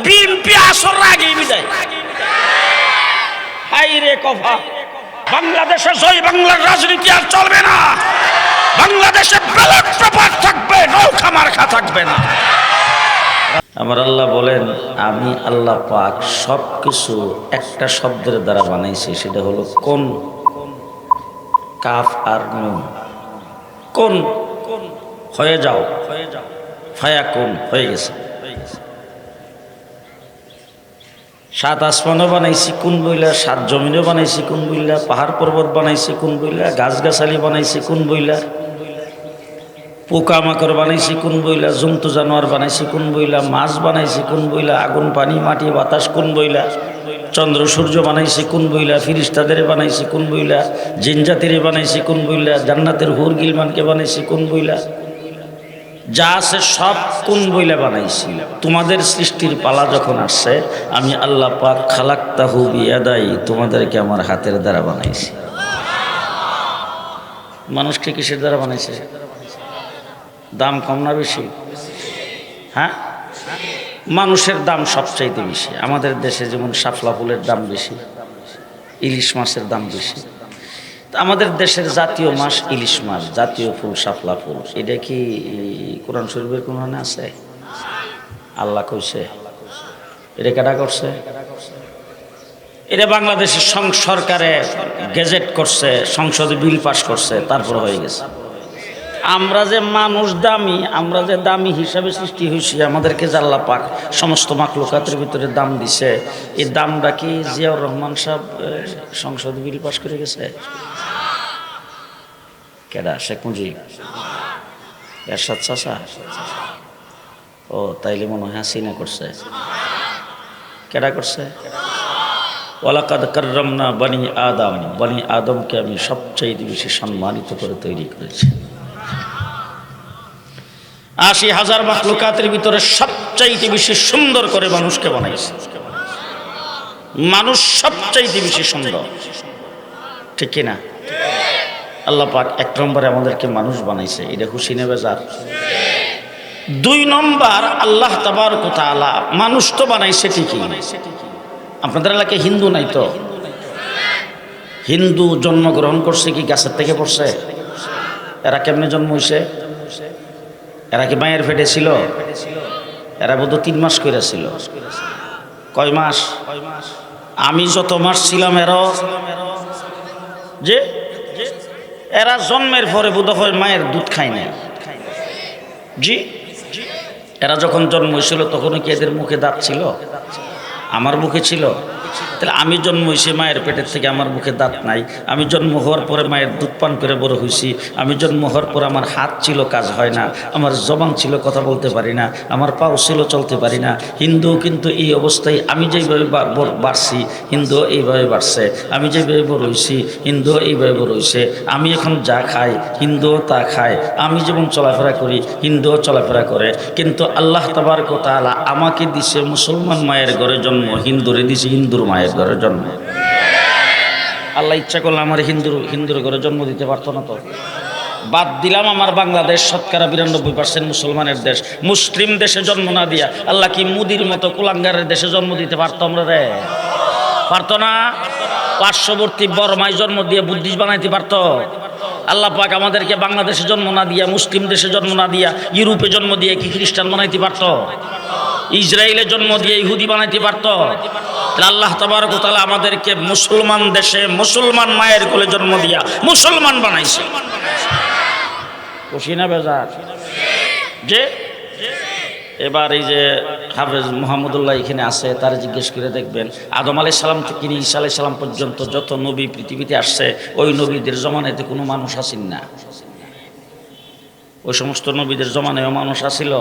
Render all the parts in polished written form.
BNP আসর আগেই বিদায়। হাই রে কফা, বাংলাদেশে জয় বাংলার রাজনীতি আর চলবে না। বাংলাদেশে ব্যালট পেপার থাকবে, নৌকা মার্কা থাকবে না। আমার আল্লাহ বলেন, আমি আল্লাহ পাক সবকিছু একটা শব্দের দ্বারা বানাইছি, সেটা হলো কোন। কাফ আর নুন। কোন, হয়ে যাও, ফায়াকুন, হয়ে গেছে। সাত আসমানও বানাইছি কোন বইলা, সাত জমিনও বানাইছি কোন বইলা, পাহাড় পর্বত বানাইছি কোন বইলা, গাছগাছালি বানাইছি কোন বইলা, পোকামাকড় বানাইছি কোন বইলা, জন্তু জানোয়ার বানাইছি কোন বইলা, মাছ বানাইছি কোন বইলা, আগুন পানি মাটি বাতাস কোন বইলা, চন্দ্র সূর্য বানাইছি কোন বইলা, ফিরিস্তাদের বানাইছি কোন বইলা, জিন জাতিরে বানাইছি কোন বইলা, জান্নাতের হুর গিলমানকে বানাইছি কোন বইলা, যা আছে সব কোন বইলা বানাইছি। তোমাদের সৃষ্টির পালা যখন আসছে, আমি আল্লাহ পাক খালাক্তাহু বিয়াদাই, তোমাদেরকে আমার হাতের দ্বারা বানাইছি। মানুষকে কিসের দ্বারা বানাইছে? দাম কম না বেশি? হ্যাঁ, মানুষের দাম সবচাইতে বেশি। আমাদের দেশে যেমন শাপলা ফুলের দাম বেশি, ইলিশ মাছের দাম বেশি। আমাদের দেশের জাতীয় মাছ ইলিশ মাছ, জাতীয় ফুল শাপলা ফুল। এটা কি কোরআন শরীফের কোন আছে? আল্লাহ কইছে? এটা কেডা করছে? এটা বাংলাদেশের সরকারে গেজেট করছে, সংসদে বিল পাস করছে, তারপর হয়ে গেছে। আমরা যে মানুষ দামি, আমরা যে দামি হিসাবে সৃষ্টি হয়েছি, আমাদেরকে যে আল্লাহ পাক সমস্ত মাখলুকাতের ভিতরে দাম দিছে, এই দামটা কি জিয়াউর রহমান সাহেব সংসদে বিল পাস করে গেছে? কেডা? শেখ মুজিব, এরশাদ চাচা? ও তাইলে মনে হয় হাসিনা করছে। কেডা করছে? ওয়ালাকাদ কাররামনা বনি আদম, বনি আদমকে আমি সবচেয়ে বেশি সম্মানিত করে তৈরি করেছি। ৮০,০০০ মাখলুকাতের ভিতরে সবচাইতে বেশি সুন্দর করে মানুষকে বানাইছে। মানুষ সবচাইতে বেশি সুন্দর, ঠিক কিনা? আল্লাহ পাক ১ নম্বরে আমাদেরকে মানুষ বানাইছে, এটা খুশি নেবে যার। ২ নম্বর, আল্লাহ তাবারক ওয়া তাআলা মানুষ তো বানাইছে ঠিকই। আপনাদের এলাকায় হিন্দু নাই তো? হিন্দু জন্মগ্রহণ করছে কি গাছের থেকে পড়ছে? এরা কেমনে জন্ম হইছে? এরা কি মায়ের পেটে ছিল? এরা বোধ ৩ মাস করে ছিল। কয় মাস? আমি যত মাস ছিলাম এরাও, যে এরা জন্মের পরে বোধ হয় মায়ের দুধ খায় নাই। জি, এরা যখন জন্ম হয়েছিল তখন কি এদের মুখে দাঁত ছিল? আমার মুখে ছিল। তাহলে আমি জন্ম হয়েছি মায়ের পেটের থেকে, আমার মুখে দাঁত নাই। আমি জন্ম হওয়ার পরে মায়ের দুধ পান করে বড় হয়েছি। আমি জন্ম হওয়ার পর আমার হাত ছিল, কাজ হয় না। আমার জবান ছিল, কথা বলতে পারি না। আমার পাও ছিল, চলতে পারি না। হিন্দু কিন্তু এই অবস্থায়, আমি যেভাবে বাড়ছি হিন্দু এইভাবে বাড়ছে, আমি যেভাবে বড় হয়েছি হিন্দু এইভাবে বড় হয়েছে। আমি এখন যা খাই হিন্দুও তা খায়, আমি যেমন চলাফেরা করি হিন্দুও চলাফেরা করে। কিন্তু আল্লাহ তাবারক ওয়া তাআলা আমাকে দিছে মুসলমান মায়ের ঘরে জন্ম, হিন্দুরে দিছে হিন্দুর মায়ের ঘরে জন্ম। আল্লাহ ইচ্ছা করলে আমার হিন্দুর ঘরে জন্ম দিতে পারতো না তো? বাদ দিলাম আমার বাংলাদেশ, শতকরা ৯২% মুসলমানের দেশ, মুসলিম দেশে জন্ম না দিয়া আল্লাহ কি মুদির মতো কুলাঙ্গারের দেশে জন্ম দিতে পারতো? আমরা রে পারতো না? পার্শ্ববর্তী বর্মায় জন্ম দিয়ে বুদ্ধিস্ট বানাইতে পারতো? আল্লাহ পাক আমাদেরকে বাংলাদেশে জন্ম না দিয়া, মুসলিম দেশে জন্ম না দিয়া, ইউরোপে জন্ম দিয়ে কি খ্রিস্টান বানাইতে পারতো? ইসরায়েলে জন্ম দিয়ে ইহুদি বানাইতে পারতো? আল্লাহ তাবারক ওয়া তাআলা আমাদেরকে মুসলমান দেশে মুসলমান মায়ের কোলে জন্ম দিয়া মুসলমান বানাইছে। খুশি না বেজার? যে এবার এই যে হাফেজ মুহাম্মদুল্লাহ এখানে আছে, তার জিজ্ঞেস করে দেখবেন, আদম আলাইহিস সালাম থেকে ঈসা আলাইহিস সালাম পর্যন্ত যত নবী পৃথিবীতে আসছে, ওই নবীদের জমানাতে কোনো মানুষ আসেন না? ওই সমস্ত নবীদের জমানায়ও মানুষ আসিল?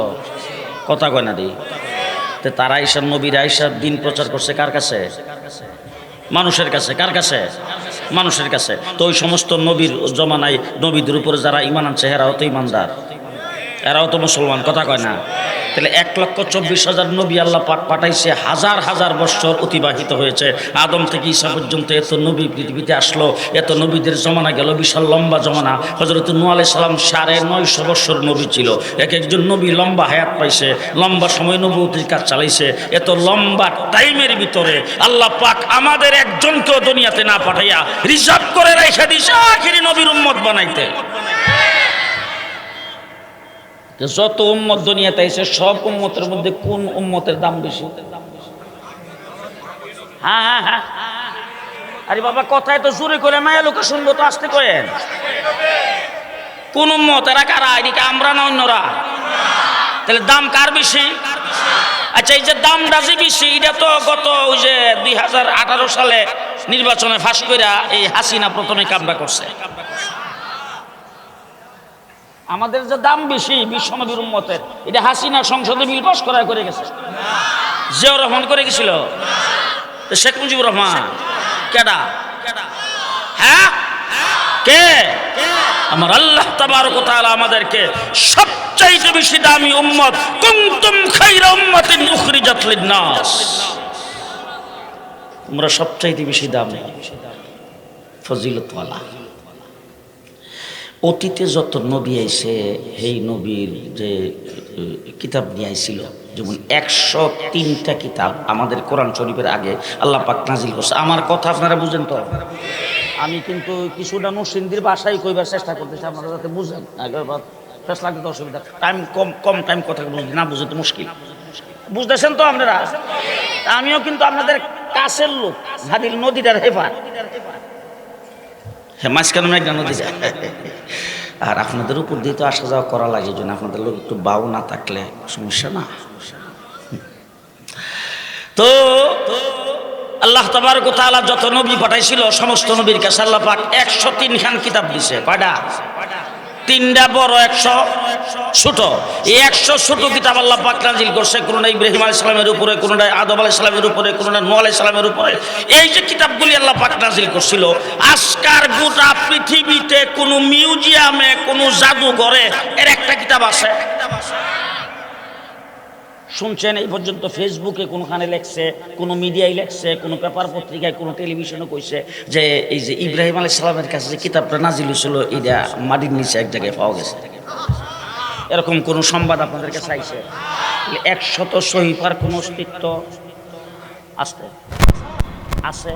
কথা কয় না দিই। তারা আইসা, নবীর আইসা দিন প্রচার করছে কার কাছে? মানুষের কাছে। কার কাছে? মানুষের কাছে। তো ওই সমস্ত নবীর জমানায় নবীদের উপরে যারা ঈমান আনছে, হেরাও তো ঈমানদার। এরাও তো মুসলমান, কথা কয় না? তাহলে 1,24,000 নবী আল্লাহ পাক পাঠাইছে, হাজার হাজার বছর অতিবাহিত হয়েছে। আদম থেকে ঈসা পর্যন্ত এত নবী পৃথিবীতে আসলো, এত নবীদের জমানা গেল, বিশাল লম্বা জমানা। হযরত নূহ আলাইহিস সালাম 950 বছর নবী ছিল। এক একজন নবী লম্বা হায়াত পাইছে, লম্বা সময় নবুয়তের কাজ চালাইছে। এত লম্বা টাইমের ভিতরে আল্লাহ পাক আমাদের একজনকেও দুনিয়াতে না পাঠাইয়া রিজার্ভ করে রেখে দিয়েছে আখিরি নবীর উম্মত বানাইতে। যত উম্মত দুনিয়াতে আছে সব উম্মতের মধ্যে কোন উম্মতের দাম বেশি? হ্যাঁ হ্যাঁ হ্যাঁ, আরে বাবা কথায় তো জোরে করে মায়া লোকে শুনবো তো, আসতে কয়েন। কোন উম্মত? এরা কারা? এদিকে আমরা না অন্যরা? তাহলে দাম কার বেশি? আচ্ছা এই যে দামটা যে বেশি, এটা তো গত ওই যে 2018 সালে নির্বাচনে ফাঁস কইরা এই হাসিনা প্রথমে কামটা করছে। আমাদের যে দাম বেশি বিশ্বনবীর উম্মতের, এটা হাসিনা সংসদে বিল পাস করে গেছে। জিয়াউর রহমান করে গেছিল, শেখ মুজিবুর রহমান। কেডা? হ্যাঁ কে? আমার আল্লাহ তাবারক ওয়া তাআলা আমাদেরকে সবচাইতে বেশি দামি উম্মত, কুনতুম খায়রা উম্মাতিন উখরিজাত লিন-নাস, তোমরা সবচাইতে বেশি দামি, ফজিলতওয়ালা। অতীতে যত নবী আইছে, এই নবীর যে কিতাব নিয়ে আইছিল, যেমন 103টা কিতাব আমাদের কোরআন শরীফের আগে আল্লাহ পাক নাজিল করছে। আমার কথা আপনারা বুঝেন তো? আমি কিন্তু কিছুটা নরসিংদীর ভাষায় কইবার চেষ্টা করতেছি, আপনারা যাতে বুঝেন। ফেস লাগতে তো অসুবিধা, টাইম কম টাইম কথা বুঝি না, বুঝে তো মুশকিল। বুঝতেছেন তো আপনারা? আমিও কিন্তু আপনাদের কাছের লোক, ভাদিল নদীটার হেফার, হ্যাঁ মাঝখানে মেঘনা নদী যায়। আর আপনাদের উপর দিয়ে তো আসা যাওয়া করা লাগে, জন্য আপনাদের লোক একটু বাউ না থাকলে সমস্যা না। তো আল্লাহ তাবারক ওয়া তাআলা যত নবী পাঠাইছিল, সমস্ত নবীর কাছে আল্লাহ পাক 103 খান কিতাব দিছে। কয়টা? 3টা বড়, 100 ছোট। এই 100 ছোট কিতাব আল্লাহ পাক নাজিল করছে। কোনটা ইব্রাহিম আলাইহিস সালামের উপরে, কোনটা আদম আলাইহিস সালামের উপরে, কোনটা নূহ আলাইহিস সালামের উপরে। এই যে কিতাবগুলি আল্লাহ পাক নাজিল করছিল, আজকার গোটা পৃথিবীতে কোনো মিউজিয়ামে, কোনো জাদুঘরে এর একটা কিতাব আছে? শুনছেন এই পর্যন্ত? ফেসবুকে কোনখানে লেখছে, কোনো মিডিয়ায় লেখছে, কোনো পেপার পত্রিকায়, কোনো টেলিভিশনে কইছে যে এই যে ইব্রাহিম আলাইহিস সালামের কাছে যে কিতাবটা নাজিল হয়েছিল, এটা মাটির নিচে এক জায়গায় পাওয়া গেছে? এরকম কোন সংবাদ আপনাদের কাছে আইছে? 100 সহিফার কোন অস্তিত্ব আছে? আছে।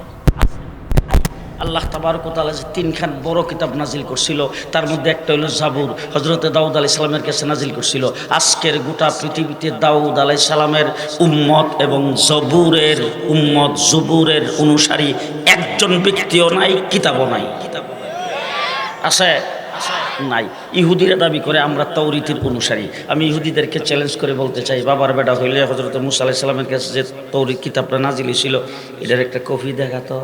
আল্লাহ তাবারক ওয়া তাআলা যে 3 খান বড় কিতাব নাজিল করছিল, তার মধ্যে একটা হলো জাবুর, হযরতে দাউদ আলাইহিস সালামের কাছে নাজিল করছিল। আজকের গোটা পৃথিবীতে দাউদ আলাইহিস সালামের উম্মত এবং জবুরের উম্মত, জবুরের অনুসারী একজন ব্যক্তিও নাই, কিতাবও নাই। আছে? নাই। ইহুদিরা দাবি করে আমরা তাওরীতের অনুসারী। আমি ইহুদিদেরকে চ্যালেঞ্জ করে বলতে চাই, বাবার বেটা হইলে হযরত মূসা আলাইহিস সালামের কাছে যে তাওরীত কিতাবটা নাজিল হয়েছিল, এটার একটা কপি দেখাতো।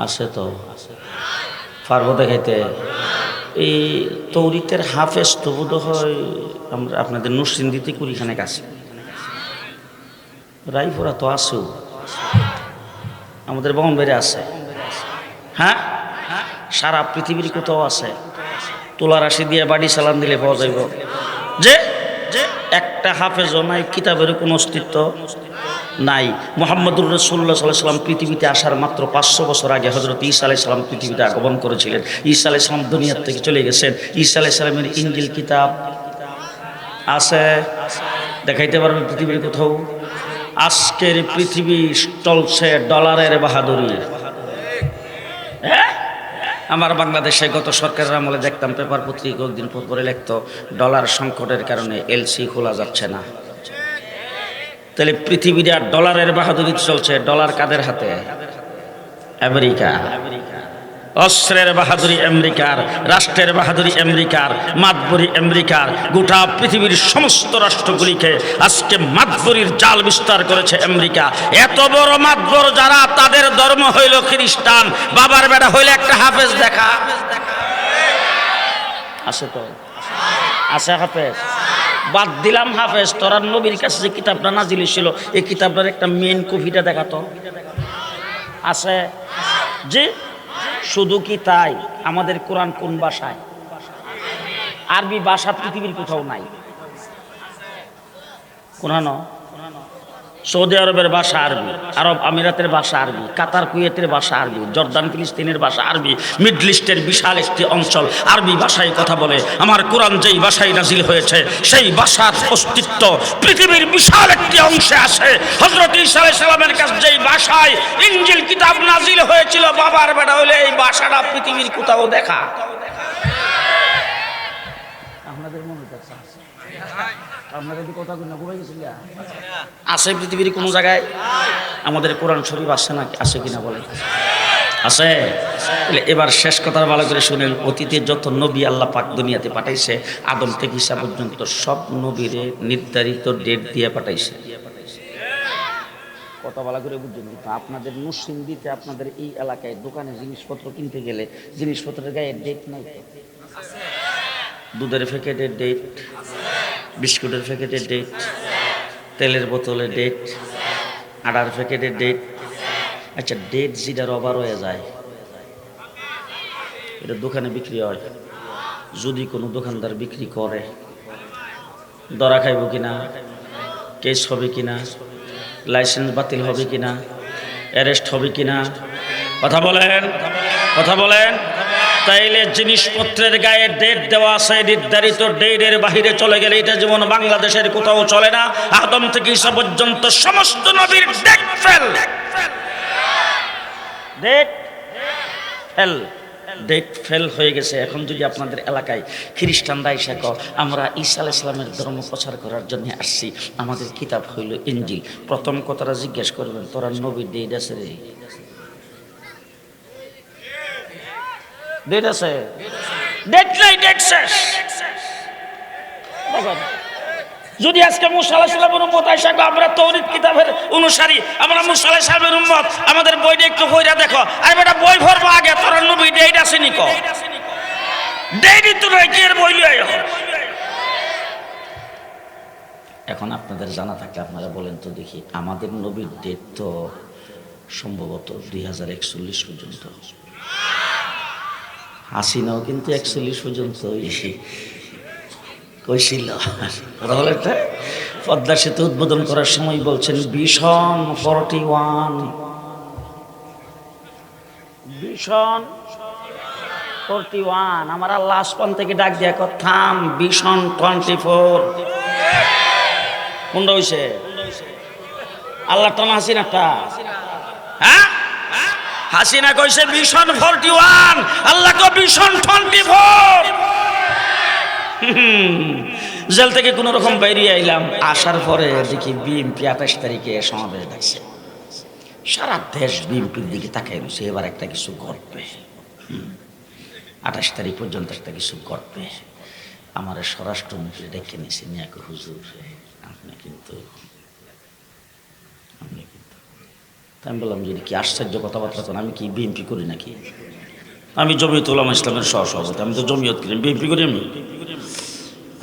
আছে তো? পারবো দেখাইতে? এই তৌরিতের হাফেজ তো বোধ হয় আমরা আপনাদের নরসিংদীতে কুড়িখানে কাছে, রায়পুরা তো আছেও, আমাদের বঙ্গবেড়ে আছে। হ্যাঁ, সারা পৃথিবীর কোথাও আছে। তোলা রাশি দিয়ে বাড়ি চালান দিলে পাওয়া যাইব। যে একটা হাফেজও নাই, কিতাবের কোনো অস্তিত্ব নাই। মুহাম্মদুর রাসূলুল্লাহ সাল্লাল্লাহু আলাইহি ওয়াসাল্লাম পৃথিবীতে আসার মাত্র 500 বছর আগে হযরত ঈসা আলাইহিস সালাম পৃথিবীতে আগমন করেছিলেন। ঈসা আলাইহিস সালাম দুনিয়া থেকে চলে গেছেন। ঈসা আলাইহিস সালামের ইনজিল কিতাব আছে? দেখাইতে পারবেন পৃথিবীর কোথাও? আজকের পৃথিবী চলছে ডলারের বাহাদুরি। হ্যাঁ, আমার বাংলাদেশে গত সরকারের আমলে দেখতাম পেপার পত্রিকা একদিন পর পরে লিখতো, ডলার সংকটের কারণে এলসি খোলা যাচ্ছে না। তাহলে পৃথিবীর আর ডলারের বাহাদুরি চলছে। ডলার কাদের হাতে? আমেরিকা। অস্ত্রের বাহাদুরি আমেরিকার, রাষ্ট্রের বাহাদুরি আমেরিকার, মাতবরি আমেরিকার। গোটা পৃথিবীর সমস্ত রাষ্ট্রগুলিকে আজকে মাতবরির জাল বিস্তার করেছে আমেরিকা। এত বড় মাতবর যারা, তাদের ধর্ম হইল খ্রিস্টান। বাবার বেটা হইলে একটা হাফেজ দেখা আছে তো? আছে হাফেজ? বাদ দিলাম হাফেজ, তোরা নবীর কাছে যে কিতাবটা নাজিল ছিল, এই কিতাবটার একটা মেন কপিটা দেখাতো? আছে? যে শুধু কি তাই, আমাদের কোরআন কোন ভাষায়? আরবি ভাষা পৃথিবীর কোথাও নাই। কোরআন সৌদি আরবের ভাষা আরবি, আরব আমিরাতের ভাষা আরবি, কাতার কুয়েতের ভাষা আরবি, জর্দান ফিলিস্তিনের ভাষা আরবি, মিডল ইস্টের বিশাল একটি অঞ্চল আরবি ভাষায় কথা বলে। আমার কোরআন যেই ভাষায় নাজিল হয়েছে সেই ভাষার অস্তিত্ব পৃথিবীর বিশাল একটি অংশে আসে। হযরত ঈসা আলাইহিস সালামের কাছে যেই ভাষায় ইনজিল কিতাব নাজিল হয়েছিল, বাবার বেটা হলে এই ভাষাটা পৃথিবীর কোথাও দেখা। আপনাদের মনে আছে? আপনারা কি কথা কই না ঘুরে গেছিলেন? আছে পৃথিবীর কোন জায়গায় আমাদের কোরআন শরীফ আছে নাকি? আছে কিনা বলেন? আছে। এবার শেষ কথা ভালো করে শুনেন। অতীতে যত নবী আল্লাহ পাক দুনিয়াতে পাঠাইছে, আদম থেকে ঈসা পর্যন্ত সব নবীরে নির্ধারিত ডেট দিয়ে পাঠাইছে। কথা ভালো করে বুঝছেন? কিন্তু আপনাদের নরসিংদীতে, আপনাদের এই এলাকায় দোকানে জিনিসপত্র কিনতে গেলে জিনিসপত্রের গায়ে ডেট নাই। দুধের প্যাকেটের ডেট, বিস্কুটের প্যাকেটের ডেট, তেলের বোতলের ডেট, আটার প্যাকেটের ডেট। আচ্ছা, ডেট যেটা রবার হয়ে যায় এটা দোকানে বিক্রি হয়। যদি কোনো দোকানদার বিক্রি করে, ধরা খাইব কিনা, কেস হবে কিনা, লাইসেন্স বাতিল হবে কিনা, অ্যারেস্ট হবে কিনা? কথা বলেন, কথা বলেন। তাইলে জিনিসপত্রের গায়ে ডেট দেওয়া আছে, নির্ধারিত ডেটের বাহিরে চলে গেলে এটা যেমন বাংলাদেশের কোথাও চলে না। আদম থেকে ঈসা পর্যন্ত সমস্ত নবীর date fail, date fail, date fail হয়ে গেছে। এখন যদি আপনাদের এলাকায় খ্রিস্টানরা এসে কয় আমরা ঈসা আলাইহিস সালামের ধর্ম প্রচার করার জন্য আসছি, আমাদের কিতাব হইল ইনজিল, প্রথম কথাটা জিজ্ঞেস করবেন তোরা নবীর ডেট আছে রে? ডেট আছে? ডেট নাই, ডেট শেষ। যদি আজকে মুসা আলাইহিস সালামের উম্মত আয়েশা আমরা তাওরীত কিতাবের অনুসারী, আমরা মুসা আলাইহিস সালামের উম্মত, আমাদের বইটা একটু কইরা দেখো। আরে বেটা বই পড়বো আগে, তোর নবী ডেট আছে নি? কো ডেটই তো নাই, কি এর বই লই? এখন আপনাদের জানা থাকলে আপনারা বলেন তো দেখি, আমাদের নবীর ডেট তো সম্ভবত 2041 পর্যন্ত। হাসিনাও কিন্তু 41 পর্যন্ত কইছিল। পদ্মা সেতু উদ্বোধন করার সময় বলছেন ভিশন 41, ভিশন 41। আমার আল্লাহ আসমান থেকে ডাক দিয়া থাম, ভিশন 24। কোনটা হইছে? আল্লাহ টানা হাসিনাটা? হ্যাঁ, হাসিনা কইছে ভিশন 41, আল্লাহ কো ভিশন 24। জেল থেকে কোন রকম বেরিয়ে আইলাম, আসার পরে দেখি বিএনপি 28 তারিখে সমাবেশ ডাকছে। সারা দেশ বিএনপির দিকে তাকাই রয়েছে, এবার একটা কিছু ঘটবে। 28 তারিখ পর্যন্ত একটা কিছু ঘটবে। আমার স্বরাষ্ট্রমন্ত্রী ডেকে নিয়েছে, নিয়ে হুজুর আপনি কিন্তু আমি বললাম যদি কি আশ্চর্য কথাবার্তা, আমি কি বিএনপি করি নাকি? আমি জমিয়ত উলামা ইসলামের সহসভাপতি, আমি তো জমিয়ত করি, বিএনপি করি আমি?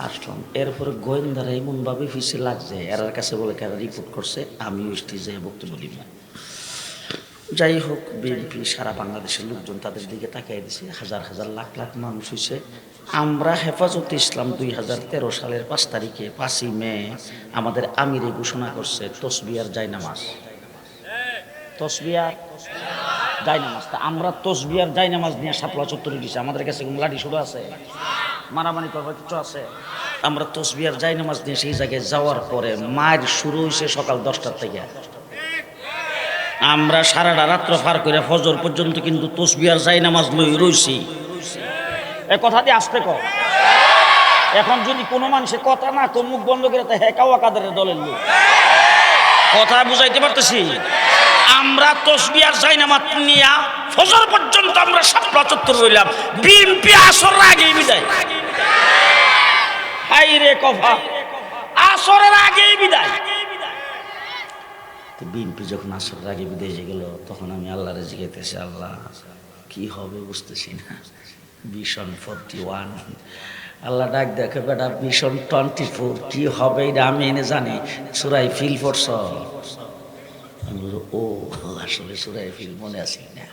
আসলাম, এরপরে গোয়েন্দারা এমনভাবে ফিসে লাগছে, এর কাছে বলে কারা রিপোর্ট করছে, আমি স্টেজে বক্তব্য দিব। যাই হোক, বিএনপি সারা বাংলাদেশের লোকজন তাদের দিকে তাকিয়ে দিছে, হাজার হাজার লাখ লাখ মানুষ হয়েছে। আমরা হেফাজতে ইসলাম 2013 সালের 5 তারিখে 5ই মে আমাদের আমিরে ঘোষণা করছে তসবিহার জায়নামাজ, তসবিহার জায়নামাজ। তা আমরা তসবিহার জায়নামাজ নিয়ে শাপলা চত্বরে গেছি। আমাদের কাছে লাঠি শুরু আছে, মারামারি করবার কিছু আছে? আমরা তসবিহার জায়নামাজ নিয়ে সেই জায়গায় যাওয়ার পরে মায়ের শুরু হয়েছে সকাল 10টার থেকে। আমরা সারাটা রাত্র পার করে ফজর পর্যন্ত কিন্তু তসবিহার জায়নামাজ লই রইছি। এ কথা দিয়ে আসতে কর। এখন যদি কোনো মানুষের কথা না কো, মুখ বন্ধ করে, তা হ্যাঁ কাওয়া কাদের দলের লোক। কথা বুঝাইতে পারতেছি? আমরা তসবিহার জায়নামাজ নিয়ে ফজর পর্যন্ত আমরা শাপলা চত্বর রইলাম। বিএনপি আসর আগেই বিদায়। হাই রে কফা, আসরের আগেই বিদায়। বিএনপি যখন আসরের আগে বিদেশে গেল, তখন আমি আল্লাহরে জিজ্ঞাসা, আল্লাহ কি হবে বুঝতেছি না। ভিশন 41, আল্লাহ ডাক দেখে বেটা ভিশন 24 কি হবে এটা আমি এনে জানি। সূরা ফিল পড়ছ? আমি বলবো ও আসলে সূরা ফিল মনে আছে না।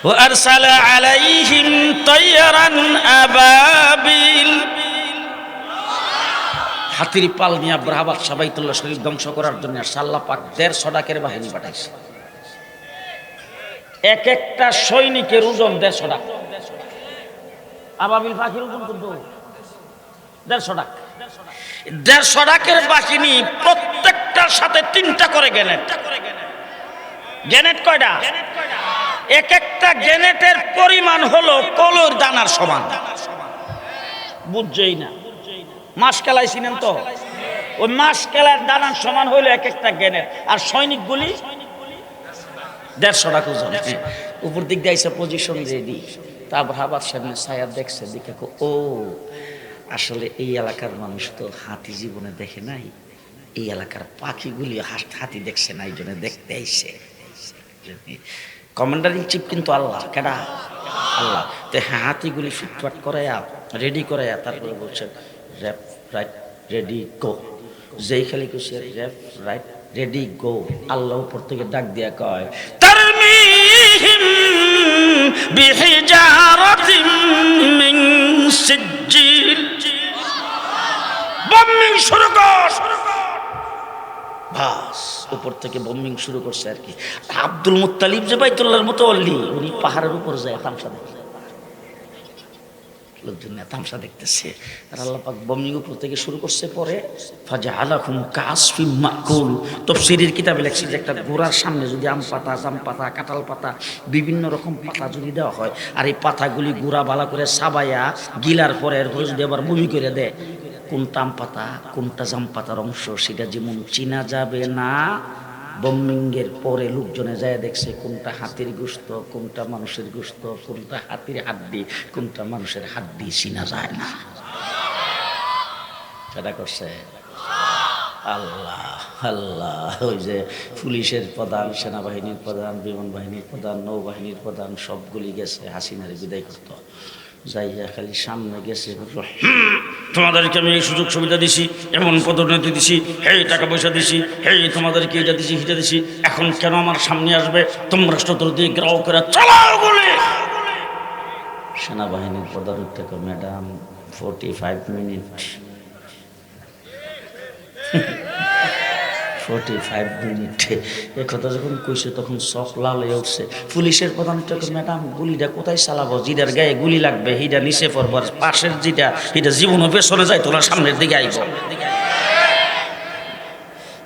وأرسل عليهم طيرا أبابيل হাতির পাল নিয়ে আব্রাহা বাদশা বাইতুল্লাহ শরীফ ধ্বংস করার জন্য আল্লাহ পাক 150 ডাকের বাহিনী পাঠাইছে। এক একটা সৈনিকের ওজন 150 ডাক। আবাবিল পাখির ওজন কত? 150 ডাক। 150 ডাকের বাহিনী, প্রত্যেকটার সাথে 3টা করে গ্রেনেড। গ্রেনেড কয়টা? এক একটা গ্রেনেডের পরিমাণ হলো কলর দানার সমান। বুঝছেই না? মাস খেলাইছিলেন তো, ওই মাস খেলার দানার সমান হইলো এক একটা গ্রেনেড। আর সৈনিকগুলি 150 টাকা ওজন। উপর দিক দিয়ে আইসা পজিশন রেডি। তারপর আবার সামনে ছায়া দেখছে, দেখে ও আসলে এই এলাকার মানুষ তো হাতি জীবনে দেখে নাই, এই এলাকার পাখিগুলি হাতি দেখছে না, এই জন্য দেখতে আইছে। কমান্ডার ইন চিফ কিন্তু আল্লাহ। কেডা? আল্লাহ। তো হাতিগুলি ফিটফাট করাইয়া রেডি করাইয়া তারপরে বলছেন রেপ রাইট রেডি গো। যেই খালি কুছে রেপ রাইট রেডি গো, আল্লাহ উপর থেকে ডাক দিয়া কয় তারমিহিম বিহিজারাতিম মিন সিজ্জিল, বম্বিং শুরু কর। বাস উপর থেকে বম্বিং শুরু করছে আর কি। আব্দুল মুত্তালিব যে বাইতুল্লাহর মতো অল্লি, উনি পাহাড়ের উপর যায় তামসা দেখছে, লোকজন তামসা দেখতেছে। আর আল্লাহ পাক বম্বিং উপর থেকে শুরু করছে। পরে ফাজআলাহুম কাসফিম মাকুল। তাফসীরের কিতাবে লেখছে যে একটা গোড়ার সামনে যদি আম পাতা, জাম পাতা, কাঁঠাল পাতা, বিভিন্ন রকম পাতা যদি দেওয়া হয়, আর এই পাতাগুলি গোড়া বালা করে সাবাইয়া গিলার পরে এরপরে যদি আবার বমি করে দেয়, কোনটা আম পাতা কোনটা জাম পাতার অংশ সেটা যেমন চিনা যাবে না, বম্বিংয়ের পরে লোকজনে যায় দেখছে কোনটা হাতির গোশত, কোনটা মানুষের গোশত, কোনটা হাতির হাড্ডি, কোনটা মানুষের হাড্ডি চিনা যায় না। সেটা করছে আল্লাহ। আল্লাহ ওই যে পুলিশের প্রধান, সেনাবাহিনীর প্রধান, বিমান বাহিনীর প্রধান, নৌবাহিনীর প্রধান সবগুলি গেছে হাসিনারে বিদায় করতো। যাইয়া খালি সামনে গেছে, তোমাদেরকে আমি এই সুযোগ সুবিধা দিছি, এমন পদোন্নতি দিছি, এই টাকা পয়সা দিছি, এই তোমাদেরকে এটা দিছি সেটা দিছি, এখন কেন আমার সামনে আসবে? তোমরা চতুর্দিকে গ্রাহ করে চালাও গুলি। সেনাবাহিনীর প্রধান থেকে ম্যাডাম 45 মিনিট 45 মিনিট এ কথা যখন কইছে তখন চোখ লাল হয়ে উঠছে। পুলিশের প্রধানটাকে ম্যাডাম গুলিটা কোথায় চালাবো? জিডার গায়ে গুলি লাগবে হিডা নিচে পড়বার, পাশের যেটা হিটা জীবনও পেছনে যায়, তোরা সামনের দিকে আইব।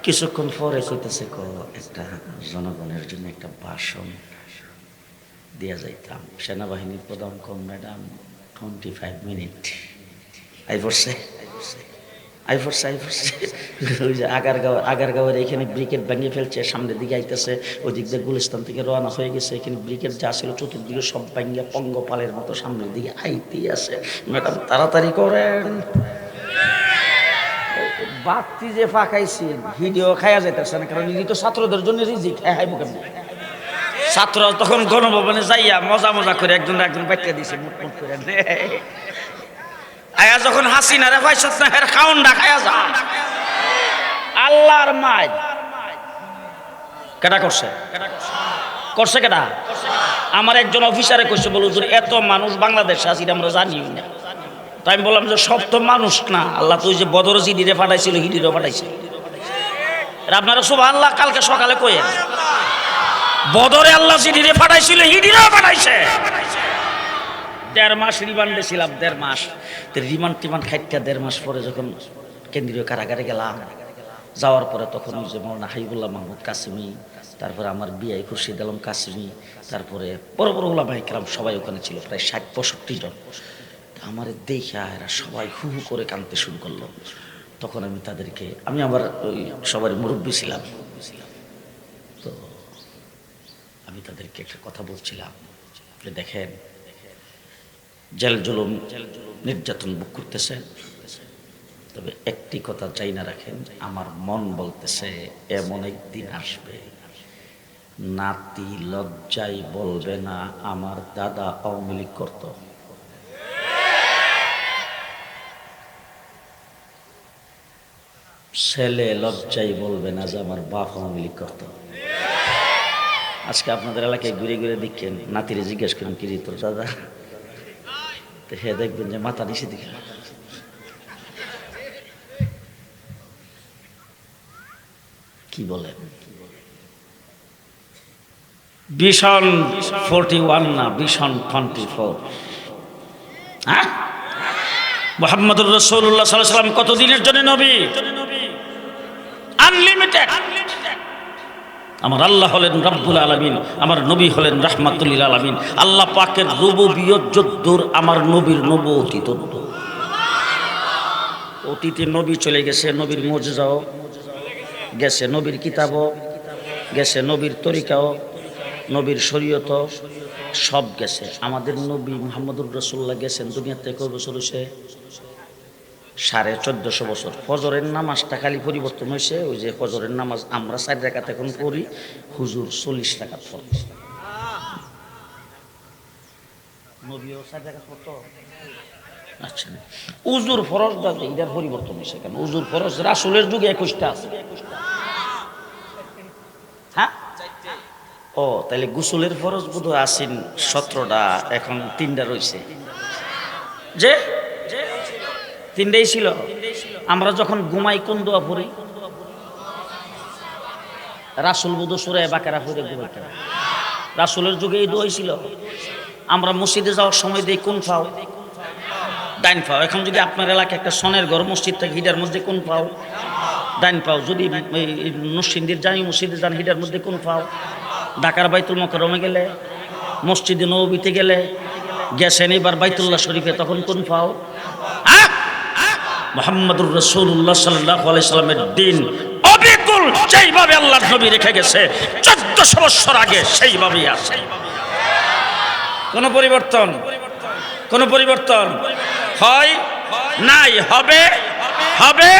কিছুক্ষণ পরে কইতেছে একটা জনগণের জন্য একটা ভাষণ দিয়া যাইতাম। সেনাবাহিনীর প্রধান কম ম্যাডাম 25 মিনিট আই পড়ছে ওই যে আগারগাঁওয়ের এখানে ব্রিকেট ভেঙে ফেলছে, সামনের দিকে আইতেছে, ওই দিক দিয়ে গুলিস্তান থেকে রওনা হয়ে গেছে। এখানে ব্রিকেট যা ছিল চতুর্দিকে সব ভেঙে পঙ্গপালের মতো সামনের দিকে আইতেই আছে। ম্যাডাম তাড়াতাড়ি করেন, বাতি যে ফাঁকাইছি ভিডিও খায়া যাইতেছে না, কারণ ইনি তো ছাত্রদের জন্য রিজিক হাইবো কেমন। ছাত্র তখন গণভবনে যাইয়া মজা করে একজন বাইকে দিছে মুট করে আয়া, যখন হাসিনারে পাইছত না হের খাউন্ডা খায়া যা। আল্লাহর মাই কেডা করছে? কেডা? আমার একজন অফিসারে কইছে, বল হুজুর এত মানুষ বাংলাদেশে আছে আমরা জানিও না। তাই আমি বললাম যে সব তো মানুষ না, আল্লাহ তো ওই যে বদর জিডিরে পাঠাইছিল হিডিরও পাঠাইছে। আপনারা সুবহানাল্লাহ কালকে সকালে কইেন, বদরে আল্লাহ জিডিরে পাঠাইছিল হিডিরও পাঠাইছে। 1.5 মাস রিমান্ডে ছিলাম, 1.5 মাস। তো রিমান্ড খাইটা 1.5 মাস পরে যখন কেন্দ্রীয় কারাগারে গেলাম, যাওয়ার পরে তখন ওই যে মৌলানা হাবিবুল্লাহ মাহমুদ কাসেমি, তারপরে আমার বিআই খুরশিদ আলম কাসেমি, তারপরে বড় বড় ওলামায়ে কেরাম সবাই ওখানে ছিল, প্রায় 60-65 জন। আমার দেখা এরা সবাই হু হু করে কাঁদতে শুরু করলো। তখন আমি তাদেরকে, আমি আবার ওই সবার মুরব্বী ছিলাম, তো আমি তাদেরকে একটা কথা বলছিলাম যে দেখেন জেল জুলুম নির্যাতন ভোগ করতেছে, তবে একটি কথা চাই না রাখেন, আমার মন বলতেছে এমন একদিন আসবে নাতি লজ্জায় বলবে না আমার দাদা আওয়ামী লীগ করত। ছেলে লজ্জায় বলবে না যে আমার বাপ আওয়ামী লীগ করত। আজকে আপনাদের এলাকায় ঘুরে ঘুরে দেখেন, নাতিরে জিজ্ঞেস করেন কি রে তোর দাদা, তো সে দেখবেন যে মাথা নিচে দিকে। কি বলেন? ভীষণ 41 না, ভীষণ 24। হ্যাঁ, মুহাম্মদুর রাসূলুল্লাহ সাল্লাল্লাহু আলাইহি ওয়াসাল্লাম কত দিনের জন্য নবী? আনলিমিটেড। আমার আল্লাহ হলেন রব্বুল আলামিন, আমার নবী হলেন রাহমাতুল লিল আলামিন। আল্লাহ পাকের রুবুবিয়ত যদ্দূর, আমার নবীর নবুয়তি তদ্দূর। অতীতে নবী চলে গেছে, নবীর মুজিজাও গেছে, নবীর কিতাবও গেছে, নবীর তরিকাও, নবীর শরীয়তও সব গেছে। আমাদের নবী মুহাম্মদুর রাসূলুল্লাহ গেছেন দুনিয়াতে কত বছর হয়েছে? 1450 বছর। ফজরের নামাজটা খালি পরিবর্তন হয়েছে, ওই যে ফজরের নামাজ আমরা 4 রাকাত এখন পড়ি, হুজুর 40 রাকাত পড়ে। নবীও 4 রাকাত পড়তো। আচ্ছা, উজুর ফরজ দাদা এটার পরিবর্তন হয়েছে কেন? উজুর ফরজ রাসূলের যুগে 21টা আছে। হ্যাঁ, ও তাহলে গোসলের ফরজ বোধহয় আছেন 17টা, এখন 3টা রয়েছে। যে 3টাই ছিল। আমরা যখন ঘুমাই কোন দোয়া পড়ি? রাসূল বুধ সূরা বাকারা পড়ে ঘুমাইতেন। রাসূলের যুগে এই দোয়াই ছিল। আমরা মসজিদে যাওয়ার সময় দেই কোন পাও? ডাইন পাও। এখন যদি আপনার এলাকায় একটা সনের ঘর মসজিদ থাকে, হিডার মধ্যে কোন পাও? ডাইন পাও। যদি নরসিংদীর জামি মসজিদে যান, হিডার মধ্যে কোন পাও? ঢাকার বাইতুল মোকাররমে গেলে, মসজিদে নববীতে গেলে, গেছেন এবার বাইতুল্লাহ শরীফে, তখন কোন পাও? মুহাম্মদুর রাসূলুল্লাহ সাল্লাল্লাহু আলাইহি সাল্লামের দিন অবিকল যেইভাবে আল্লাহর নবী রেখে গেছে 1400 বছর আগে, সেইভাবেই আছে। কোন পরিবর্তন? কোন পরিবর্তন হয় নাই, হবে হবে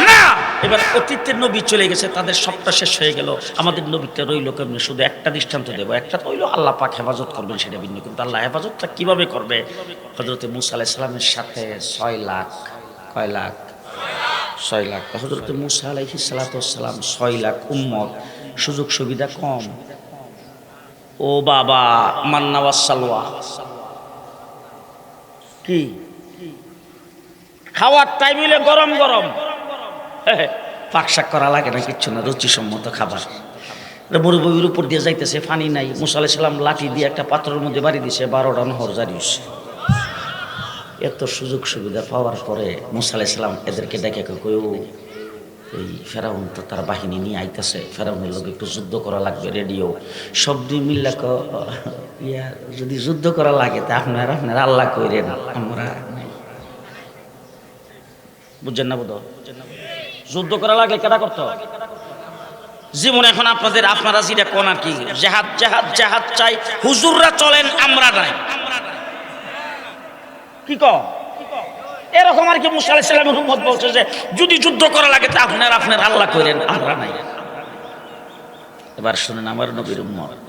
না। এবার অতীতের নবী চলে গেছে, তাদের সবটা শেষ হয়ে গেল। আমাদের নবীটা রইল কেমনে? শুধু একটা দৃষ্টান্ত দেব, একটা তো হইল আল্লাহ পাক হেফাজত করবেন, সেটা ভিন্ন। কিন্তু আল্লাহ হেফাজতটা কিভাবে করবে? হযরত মূসা আলাইহিস সালামের সাথে 6 লাখ, কয় লাখ? 6 লাখ। হযরত মূসা আলাইহিস সালাম 6 লাখ উম্মত, সুযোগ সুবিধা কম। ও বাবা, মান্না ওয়াস সালওয়া কি খাওয়ার টাইম হইলে গরম গরম, পাকশাক করা লাগে না, কিচ্ছু না, রুচিসম্মত খাবার। মরুভূমির উপর দিয়ে যাইতেছে, পানি নাই। মূসা আলাইহিস সালাম লাঠি দিয়ে একটা পাথরের মধ্যে বাড়ি দিছে, 12টা নহর জারি হইছে। এত সুযোগ সুবিধা পাওয়ার পরে মূসা আলাইহিস সালাম এদেরকে ডেকে কইও, এই ফেরাউন তো তার বাহিনী নিয়ে আইতেছে, ফেরাউনের লোক একটু যুদ্ধ করা লাগবে, রেডিও সব দুই মিল্লা ইয়া যদি যুদ্ধ করা লাগে তা আপনারা আল্লাহ কইরেন, আমরা বুঝছেন না? বোধ যুদ্ধ করা লাগলে কেটা করতো জীবন। এখন আপনারা যেটা কোন আর কি, জেহাদ জেহাদ জেহাদ চাই, হুজুররা চলেন, আমরা নাই। কি ক এরকম আর কি? মূসা আলাইহিস সালামের উম্মত বলছে যে যদি যুদ্ধ করা লাগে তা আপনার আল্লাহ কইরেন, আমরা নাই। এবার শুনেন, আমার নবীর উম্মত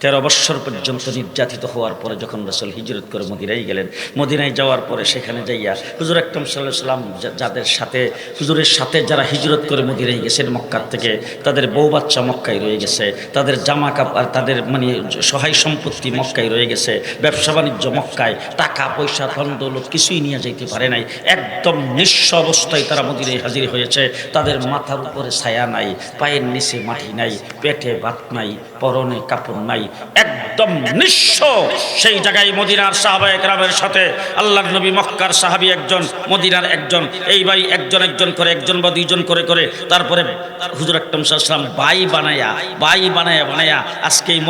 13 বছর পর্যন্ত নির্যাতিত হওয়ার পরে যখন রাসূল হিজরত করে মদিনায় গেলেন, মদিনায় যাওয়ার পরে সেখানে যাইয়া হুজুর আকরাম সাল্লাল্লাহু আলাইহি সাল্লাম যাদের সাথে, হুজুরের সাথে যারা হিজরত করে মদিনায় গেছেন মক্কা থেকে, তাদের বউ বাচ্চা মক্কায় রয়ে গেছে, তাদের জামা কাপড়, তাদের মানে সহায় সম্পত্তি মক্কায় রয়ে গেছে, ব্যবসা বাণিজ্য মক্কায়, টাকা পয়সা ধন দৌলত কিছুই নিয়ে যাইতে পারে নাই। একদম নিঃস্ব অবস্থায় তারা মদিনায় হাজির হয়েছে। তাদের মাথার উপরে ছায়া নাই, পায়ের নিচে মাটি নাই, পেটে ভাত নাই, পরনে কাপড় নাই, একদম নিঃস্ব। সেই জায়গায় মদিনার সাহাবায়ে কেরামের সাথে আল্লাহর নবী, মক্কার সাহাবী একজন, মদিনার একজন, এই ভাই একজন একজন করে, একজন বা দুইজন করে করে, তারপরে হুজুর আকরাম সাল্লাল্লাহু আলাইহি ওয়াসাল্লাম ভাই বানায়া আজকে এই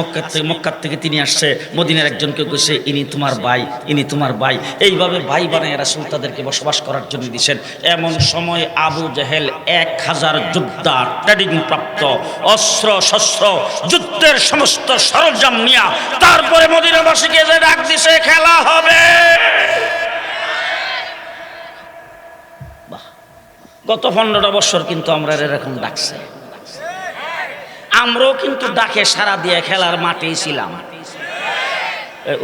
মক্কার থেকে তিনি আসছে, মদিনার একজনকে কইছে ইনি তোমার ভাই, ইনি তোমার ভাই। এইভাবে ভাই বানায়া রাসূল তাদেরকে বসবাস করার জন্য দিয়েছেন। এমন সময় আবু জেহেল 1000 যোদ্ধা, ট্রেনিং প্রাপ্ত, অস্ত্র শস্ত্র, যুদ্ধের সমস্ত সরঞ্জাম নিয়া তারপরে মদিনাবাসীকে যে ডাক দিছে, খেলা হবে। গত 15টা বছর কিন্তু আমরা এরকম ডাকছে, আমরাও কিন্তু ডাকে সারা দিয়ে খেলার মাঠেই ছিলাম।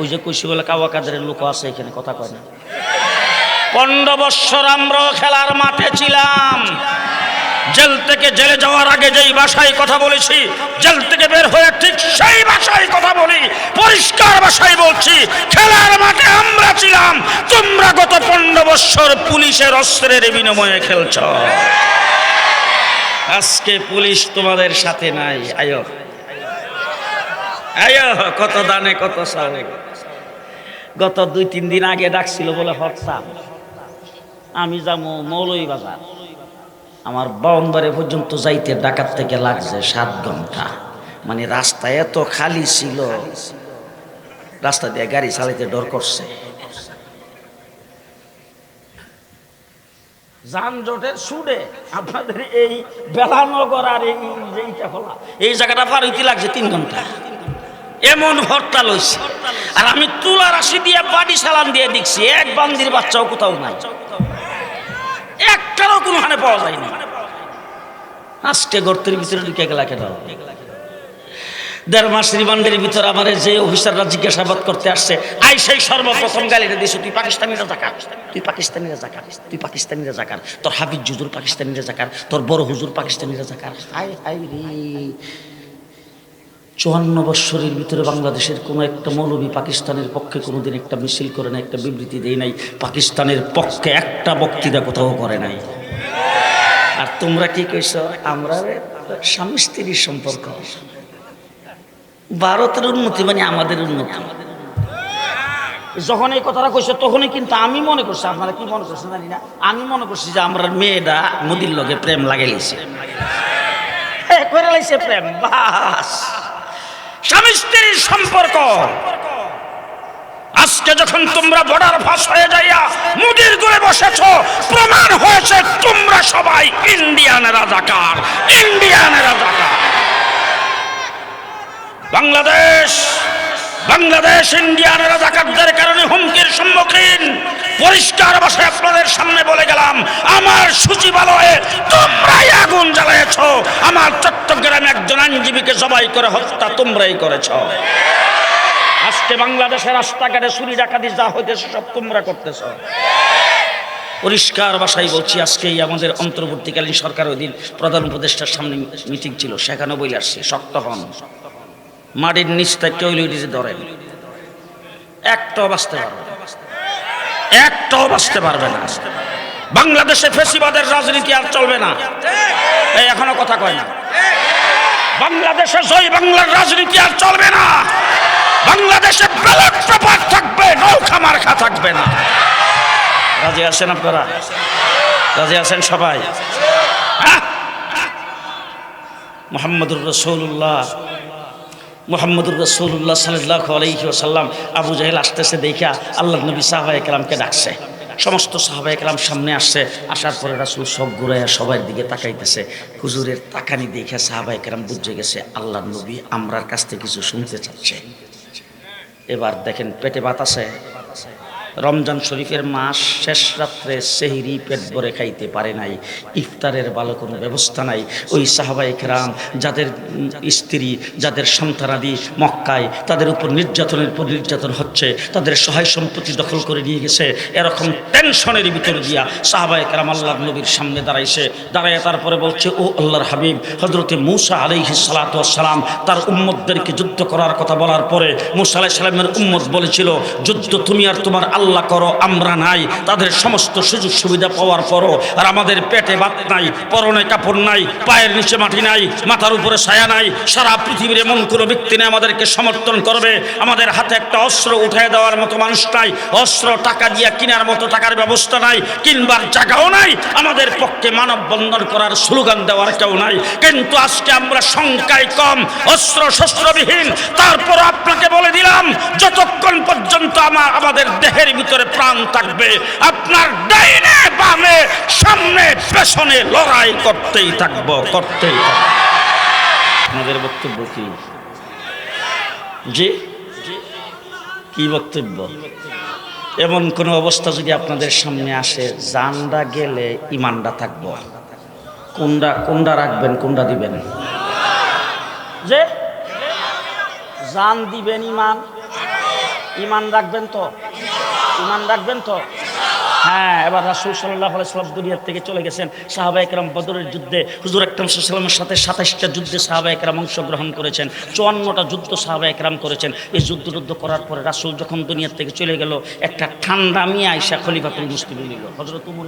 ওই যে কইছি বলে কাওয়া কাদের লোক আছে এখানে, কথা কয় না। 15 বছর আমরাও খেলার মাঠে ছিলাম। জেল থেকে জেলে যাওয়ার আগে যেই ভাষায় কথা বলেছি, জেল থেকে বের হয়ে ঠিক সেই ভাষায় কথা বলি, পরিষ্কার ভাষায় বলছি। খেলার মাঠে আমরা ছিলাম, তোমরা গত 15 বছর পুলিশের অস্ত্রের বিনিময়ে খেলছ। আজকে পুলিশ তোমাদের সাথে নাই। আয়ো আয়ো, কত দানে কত সালে। গত 2-3 দিন আগে ডাকছিল বলে হরতাম, আমি যাবো মৌলভীবাজার। আমার বাউন্ডারি পর্যন্ত যাইতে ঢাকার থেকে লাগছে 7 ঘন্টা। মানে রাস্তা এত খালি ছিল, রাস্তা দিয়ে গাড়ি চালাইতে ডর করছে। যানজটের সুরে আপনাদের এই বেলানগর আর এইটা হলা, এই জায়গাটা পার হইতে লাগছে 3 ঘন্টা। এমন হরতাল হইছে। আর আমি তুলা রাশি দিয়ে বাড়ি সালান দিয়ে দেখছি, এক বান্দির বাচ্চাও কোথাও নাই, একটারও কোনোখানে পাওয়া যায়নি। আজকে গর্তের ভিতরে ঢুকে গেলা কেন? 1.5 মাস রিমান্ডের ভিতর আমার যে অফিসাররা জিজ্ঞাসাবাদ করতে আসছে, সেই সর্বপ্রথম গালিটা দিয়েছে, তুই পাকিস্তানিরা জাকার, তুই পাকিস্তানিরা জাকার, তুই পাকিস্তানিরা জাকার, তোর হাফিজ হুজুর পাকিস্তানিরা জাকার, তোর বড় হুজুর পাকিস্তানিরা জাকার। হাই হাই রে, 54 বৎসরের ভিতরে বাংলাদেশের কোনো একটা মৌলবী পাকিস্তানের পক্ষে কোনোদিন একটা মিছিল করে নাই, একটা বিবৃতি দেয় নাই, পাকিস্তানের পক্ষে একটা বক্তৃতা কোথাও করে নাই। আর তোমরা কি কইছ? আমরা স্বামী স্ত্রীর সম্পর্ক। ভারতের উন্নতি মানে আমাদের উন্নতি। যখন এই কথাটা কইছে তখনই কিন্তু আমি মনে করছি, আপনারা কি মনে করছেন জানি না, আমি মনে করছি যে আমরা মেয়েটা মোদির লগে প্রেম লাগাইছে, করে লাইছে প্রেম। বাস, স্বামী স্ত্রীর সম্পর্ক। আজকে যখন তোমরা বর্ডার ফাঁস হয়ে যাইয়া মুদির ঘরে বসেছ, প্রমাণ হয়েছে তোমরা সবাই ইন্ডিয়ান রাজাকার, ইন্ডিয়ান রাজাকার। বাংলাদেশ ইন্ডিয়ান রাজাকারদের কারণে হুমকির সম্মুখীন। পরিষ্কার ভাষায় আপনাদের সামনে বলে গেলাম, আমার সচিবালয়ে তোমরাই আগুন জ্বালিয়েছ, আমার চট্টগ্রামে একজন আইনজীবীকে জবাই করে হত্যা তোমরাই করেছ। আজকে বাংলাদেশের রাস্তাঘাটে চুরি ডাকাতি যা হইতেছে সব তোমরা করতেছ। পরিষ্কার ভাষায় বলছি, আজকেই আমাদের অন্তর্বর্তীকালীন সরকার ওই দিন প্রধান উপদেষ্টার সামনে মিটিং ছিল, সেখানে বলে আসছে শক্ত হন, মাটির নিচ থেকে ওইলিটিতে ধরেন, একটাও বাঁচতে পারবে না, একটাও বাঁচতে পারবে না। বাংলাদেশে ফেসিবাদের রাজনীতি আর চলবে না। এই এখনো কথা কয় না। বাংলাদেশে জয় বাংলার রাজনীতি আর চলবে না। বাংলাদেশে ব্যালট পেপার থাকবে, নৌকা মার্কা থাকবে না। রাজি আছেন আপনারা? রাজি আছেন সবাই? মুহাম্মদুর রাসূলুল্লাহ সাল্লাল্লাহু আলাইহি ওয়াসাল্লাম আবু জাহেল আসতেছে দেখা আল্লাহর নবী সাহাবায়ে কেরামকে ডাকছে। সমস্ত সাহাবায়ে কেরাম সামনে আসছে। আসার পরে রাসূল সব ঘুরাইয়া সবার দিকে তাকাইতেছে। হুজুরের তাকানি দেখে সাহাবায়ে কেরাম বুঝে গেছে আল্লাহর নবী আমরার কাছ থেকে কিছু শুনতে চাচ্ছে। এবার দেখেন, পেটে ভাত আছে, রমজান শরীফের মাস, শেষ রাত্রে সেহরি পেট ভরে খাইতে পারে নাই, ইফতারের ভালো কোনো ব্যবস্থা নাই। ওই সাহাবায়ে কেরাম যাদের স্ত্রী, যাদের সন্তানাদি মক্কায়, তাদের উপর নির্যাতনের পর নির্যাতন হচ্ছে, তাদের সহায় সম্পত্তি দখল করে নিয়ে গেছে, এরকম টেনশনের ভিতর দিয়া সাহাবায়ে কেরাম আল্লাহর নবীর সামনে দাঁড়াইছে। দাঁড়ায় তারপরে বলছে, ও আল্লাহর হাবিব, হযরতে মূসা আলাইহিস সালাতু ওয়াস সালাম তার উম্মতদেরকে যুদ্ধ করার কথা বলার পরে মূসা আলাইহিস সালামের উম্মত বলেছিল, যুদ্ধ তুমি আর তোমার আল্লাহ করো, আমরা নাই। তাদের সমস্ত সুযোগ সুবিধা পাওয়ার পরও আর আমাদের পেটে ভাত নাই, পরনে কাপড় নাই, পায়ের নিচে মাটি নাই, মাথার উপরে ছায়া নাই, সারা পৃথিবীর এমন কোনো ব্যক্তি নেই আমাদেরকে সমর্থন করবে। আমাদের হাতে একটা অস্ত্র উঠায় দেওয়ার মতো মানুষ নাই, অস্ত্র টাকা দিয়ে কেনার মতো টাকার ব্যবস্থা নাই, কিনবার জায়গাও নাই, আমাদের পক্ষে মানববন্ধন করার স্লোগান দেওয়ার কেউ নাই। কিন্তু আজকে আমরা সংখ্যায় কম, অস্ত্র শস্ত্রবিহীন, তারপর আপনাকে বলে দিলাম, যতক্ষণ পর্যন্ত আমাদের দেহের ভিতরে প্রাণ থাকবে, আপনার ডাইনে বামে সামনে পেছনে লড়াই করতেই থাকবো, করতেই থাকবো। আপনাদের বক্তব্য কি? জি, কি বক্তব্য? এমন কোন অবস্থা যদি আপনাদের সামনে আসে, জানটা গেলে ইমানটা থাকবো, কোনটা রাখবেন, কোনটা দিবেন? যে জান দিবেন, ইমান রাখবেন তো? ইমান রাখবেন তো? হ্যাঁ, এবার রাসূল সাল্লাল্লাহু আলাইহি ওয়াসাল্লাম দুনিয়া থেকে চলে গেছেন। সাহাবায়ে কেরাম বদরের যুদ্ধে হুজুর আকরাম সাল্লাল্লাহু আলাইহি ওয়াসাল্লামের সাথে 27টা যুদ্ধে সাহাবায়ে কেরাম অংশগ্রহণ করেছেন, 54টা যুদ্ধ সাহাবায়ে কেরাম করেছেন। এই যুদ্ধ করার পরে রাসূল যখন দুনিয়া থেকে চলে গেল, একটা ঠান্ডা মিয়া আয়েশা খলিফাতুল মুসলিমিন হলো। হযরত উমর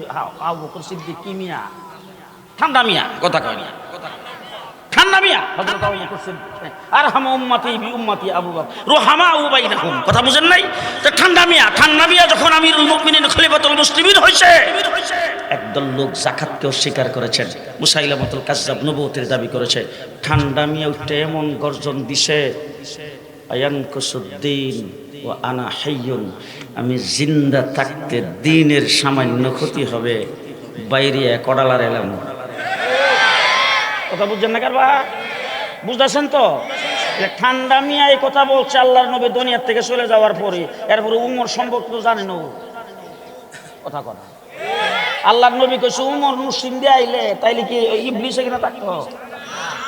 আবু বকর সিদ্দিক কি মিয়া? ঠান্ডা মিয়া, কথা কয় না, ঠান্ডা মিয়া হযরত আবু বকর সিদ্দিক। আরহামু উম্মতি বি উম্মতি আবু বকর রুহামাউ বাইনাহুম, কথা বুঝেন নাই? তো ঠান্ডা মিয়া যখন আমিরুল মুমিনিন খলিফাতুল মুসলিমিন হইছে, একদল লোক যাকাতকে অস্বীকার করেছেন, মুসাইলামাতুল কাজ্জাব নবুয়তের দাবি করেছে। ঠান্ডা মিয়া উঠে এমন গর্জন দিছে, আয়ানকুসুদ্দিন ও আনা হাইয়ুন, আমি জিন্দা থাকতে দ্বীনের সামান্য ক্ষতি হবে, বাইরে কড়ালার এলাম। কথা বুঝছেন না কারবা? বুঝতেছেন তো? ঠান্ডা মিয়া এই কথা বলছে আল্লাহর নবী দুনিয়া থেকে চলে যাওয়ার পরে। এরপরে উমর সম্পর্কে তো জানেন, কথা কথা আল্লাহর নবী কইছে উমর মুসলিম দিয়ে আইলে তাইলে কি ইবলিস এখানে থাকতো?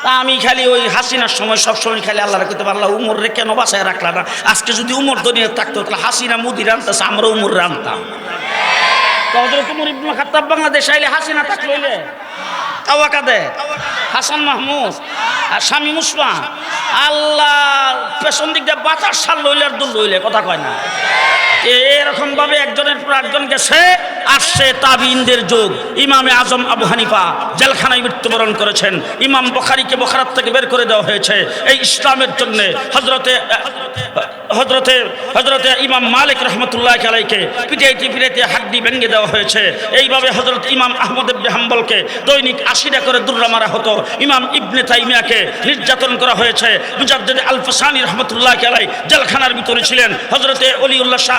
তা আমি খালি ওই হাসিনার সময় সবসময় খালি আল্লাহরে কইতে পারলাম, উমর রে কেন বাসায় রাখলা না? আজকে যদি উমর দুনিয়া থাকতো তাহলে হাসিনা মুদি রানতেছে, আমরা উমর রানতাম। হযরত উমর ইবনে খাত্তাব বাংলাদেশ আইলে হাসিনা থাকলো হইলে কাওয়াকাদে হাসান মাহমুদ আর শামীম উসমান আল্লাহ পেছন দিক দিয়ে বাতাস সার লইলে আর দূর লইলে, কথা কয় না? এরকম ভাবে একজনের পর একজন গেছে। আসছে তাবিইনদের যুগ। ইমামে আজম আবু হানিফা জেলখানায় মৃত্যুবরণ করেছেন। ইমাম বুখারীকে বুখারাত থেকে বের করে দেওয়া হয়েছে এই ইসলামের জন্য। হযরতে ইমাম মালিক রাহমাতুল্লাহি আলাইহিকে পিটাইতে হাড্ডি ভেঙে দেওয়া হয়েছে। এইভাবে হযরত ইমাম আহমদ ইবনে হাম্বলকে দৈনিক 80টা করে দুর্রা মারা হতো। ইমাম ইবনে তাইমিয়াকে নির্যাতন করা হয়েছে। মুজাদ্দিদ আল-ফাসানি রাহমাতুল্লাহি আলাইহি জেলখানার ভিতরে ছিলেন। হযরতে ওলিউল্লাহ শাহ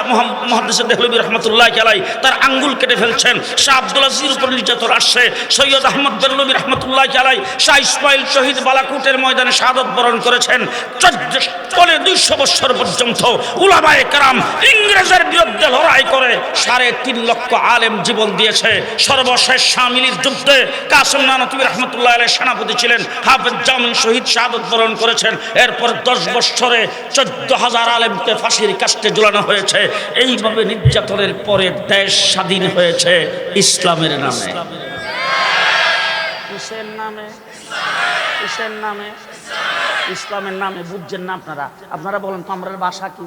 মুহাদ্দিস দেহলভী রাহমাতুল্লাহি আলাইহি তার আঙ্গুল কেটে ফেলছেন। শাহ আব্দুল আজিজের উপর নির্যাতন আসছে। সৈয়দ আহমদ বেরলভী রাহমাতুল্লাহি আলাইহি শাহ ইসমাইল শহীদ বালাকোটের ময়দানে শাহাদাত বরণ করেছেন। 250 বছর পর্যন্ত উলামায়ে কেরাম ইংরেজের বিরুদ্ধে লড়াই করে 3.5 লক্ষ আলেম জীবন দিয়েছে। সর্বশেষ শামিলির যুদ্ধে কাসেম নানতুবি রাহমাতুল্লাহি আলাইহি সেনাপতি ছিলেন। হাফেজ জামিল শহীদ শাহাদাত বরণ করেছেন। এরপর 10 বছরে 14,000 আলেমকে ফাঁসির কাস্টে ঝুলানো হয়েছে। এইভাবে নির্যাতনের পরে দেশ স্বাধীন হয়েছে ইসলামের নামে। কিসের নামে? কিসের নামে? ইসলামের নামে। বুঝছেন না আপনারা? আপনারা বলেন তো, আমরা ভাষা কি?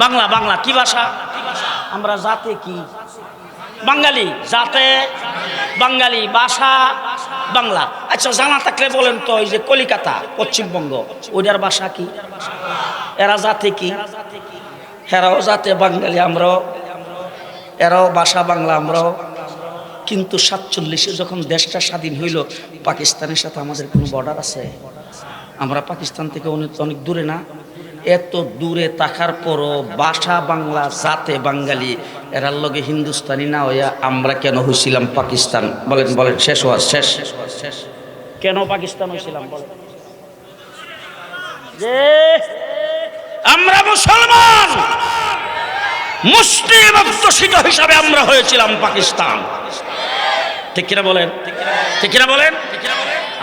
বাংলা। বাংলা কি ভাষা? আমরা জাতে কি? বাঙালি। জাতে বাঙালি, ভাষা বাংলা। আচ্ছা, জানা থাকলে বলেন তো, ওই যে কলিকাতা পশ্চিমবঙ্গ, ওইটার ভাষা কি? এরা জাতে কি? এরাও জাতে বাঙালি, আমরাও। এরাও ভাষা বাংলা, আমরাও। কিন্তু 47-এ যখন দেশটা স্বাধীন হইল, পাকিস্তানের সাথে আমাদের কোনো বর্ডার আছে? আমরা পাকিস্তান থেকে অনেক দূরে না? এত দূরে থাকার পরও ভাষা বাংলা, জাতে বাঙালি, এরার লগে হিন্দুস্তানি না হইয়া আমরা কেন হয়েছিলাম পাকিস্তান? বলেন বলেন, শেষ হওয়ার শেষ। কেন পাকিস্তান হয়েছিলাম বলেন? যে আমরা মুসলমান, মুসলিম অধ্যুষিত হিসাবে আমরা হয়েছিলাম পাকিস্তান। ঠিক কিনা বলেন? ঠিক কিনা বলেন?